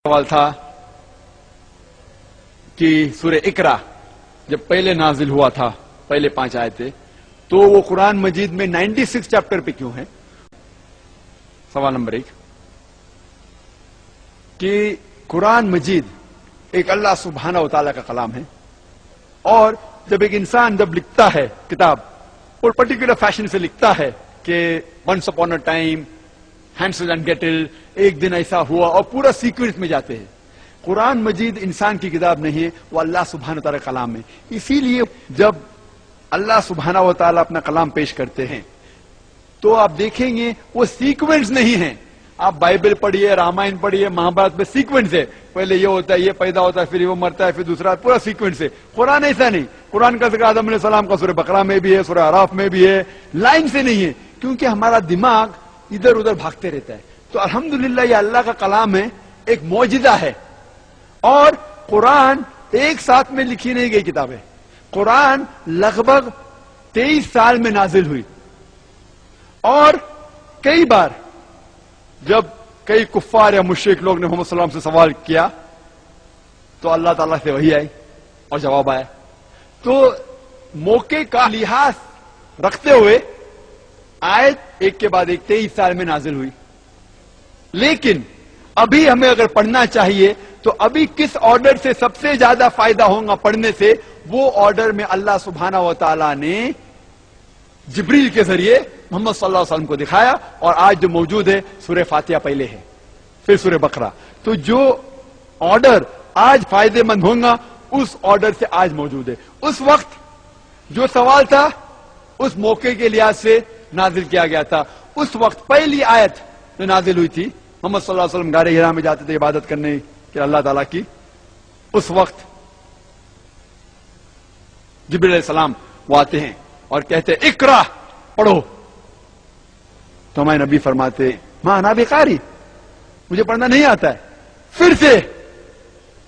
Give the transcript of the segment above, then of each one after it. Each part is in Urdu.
سوال تھا کہ سورہ اقرا جب پہلے نازل ہوا تھا، پہلے 5 آیتیں، تو وہ قرآن مجید میں 96 چیپٹر پہ کیوں ہے؟ سوال نمبر 1 کہ قرآن مجید ایک اللہ سبحانہ و تعالیٰ کا کلام ہے، اور جب ایک انسان جب لکھتا ہے کتاب اور پرٹیکولر فیشن سے لکھتا ہے کہ once upon a time Hansel and Gretel, ایک دن ایسا ہوا، اور پورا سیکوینس میں جاتے ہیں. قرآن مجید انسان کی کتاب نہیں ہے، وہ اللہ سبحانہ تعالیٰ کا کلام ہے. اسی لیے جب اللہ سبحانہ و تعالیٰ اپنا کلام پیش کرتے ہیں تو آپ دیکھیں گے وہ سیکوینس نہیں ہے. آپ بائبل پڑھیے، رامائن پڑھیے، مہابھارت میں سیکوینس ہے، پہلے یہ ہوتا ہے، یہ پیدا ہوتا ہے، پھر وہ مرتا ہے، پھر دوسرا، پورا سیکوینس ہے. قرآن ایسا نہیں. قرآن کا ذکر آدم علیہ السلام کا سورہ بقرہ میں بھی ہے، سورہ اعراف میں بھی ہے، لائن سے نہیں ہے، کیونکہ ہمارا دماغ ادھر ادھر بھاگتے رہتا ہے. تو الحمدللہ یہ اللہ کا کلام ہے، ایک معجزہ ہے. اور قرآن ایک ساتھ میں لکھی نہیں گئی کتاب ہے. قرآن لگ بھگ 23 سال میں نازل ہوئی، اور کئی بار جب کئی کفار یا مشرک لوگ نے محمد صلی اللہ علیہ وسلم سے سوال کیا تو اللہ تعالیٰ سے وحی آئی اور جواب آیا. تو موقع کا لحاظ رکھتے ہوئے آیت ایک کے بعد ایک 23 سال میں نازل ہوئی. لیکن ابھی ہمیں اگر پڑھنا چاہیے تو ابھی کس آرڈر سے سب سے زیادہ فائدہ ہوگا پڑھنے سے، وہ آرڈر میں اللہ سبحانہ و تعالیٰ نے جبریل کے ذریعے محمد صلی اللہ علیہ وسلم کو دکھایا. اور آج جو موجود ہے سورہ فاتحہ پہلے ہے، پھر سورہ بقرہ. تو جو آرڈر آج فائدے مند ہوگا اس آرڈر سے آج موجود ہے. اس وقت جو سوال تھا اس موقع کے لحاظ سے نازل کیا گیا تھا. اس وقت پہلی آیت جو نازل ہوئی تھی، محمد صلی اللہ علیہ وسلم غار حرا میں جاتے تھے عبادت کرنے کے اللہ تعالیٰ کی. اس وقت جبریل علیہ السلام وہ آتے ہیں اور کہتے ہیں اقرا، پڑھو. تو ہمارے نبی فرماتے ماں انا بقاری، مجھے پڑھنا نہیں آتا ہے. پھر سے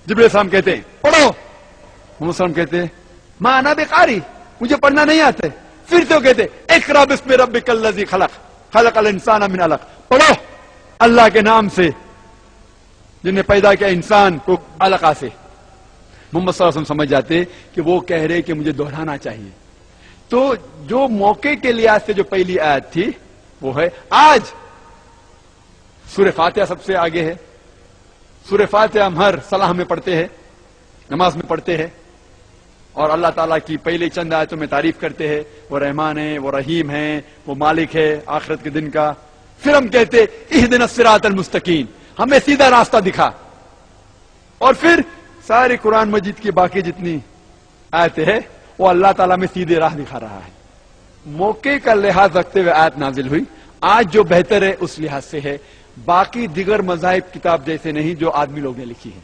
جبریل علیہ السلام کہتے ہیں پڑھو. محمد صلی اللہ علیہ وسلم کہتے ہیں ماں انا بقاری، مجھے پڑھنا نہیں آتا ہے. پھر سے وہ کہتے اقرا بسم ربک الذی خلق خلق الانسان من علق، پڑھو اللہ کے نام سے جن نے پیدا کیا انسان کو علقہ سے. محمد صلی اللہ علیہ وسلم سمجھ جاتے کہ وہ کہہ رہے کہ مجھے دہرانا چاہیے. تو جو موقع کے لحاظ سے جو پہلی آیت تھی وہ ہے. آج سورہ فاتحہ سب سے آگے ہے. سورہ فاتحہ ہم ہر صلاح میں پڑھتے ہیں، نماز میں پڑھتے ہیں، اور اللہ تعالیٰ کی پہلے چند آیتوں میں تعریف کرتے ہیں. وہ رحمان ہے، وہ رحیم ہے، وہ مالک ہے آخرت کے دن کا. پھر ہم کہتے اہدنا الصراط المستقیم، ہمیں سیدھا راستہ دکھا. اور پھر سارے قرآن مجید کی باقی جتنی آیتیں ہیں وہ اللہ تعالیٰ میں سیدھے راہ دکھا رہا ہے. موقع کا لحاظ رکھتے ہوئے آیت نازل ہوئی. آج جو بہتر ہے اس لحاظ سے ہے، باقی دیگر مذاہب کتاب جیسے نہیں جو آدمی لوگ نے لکھی ہے.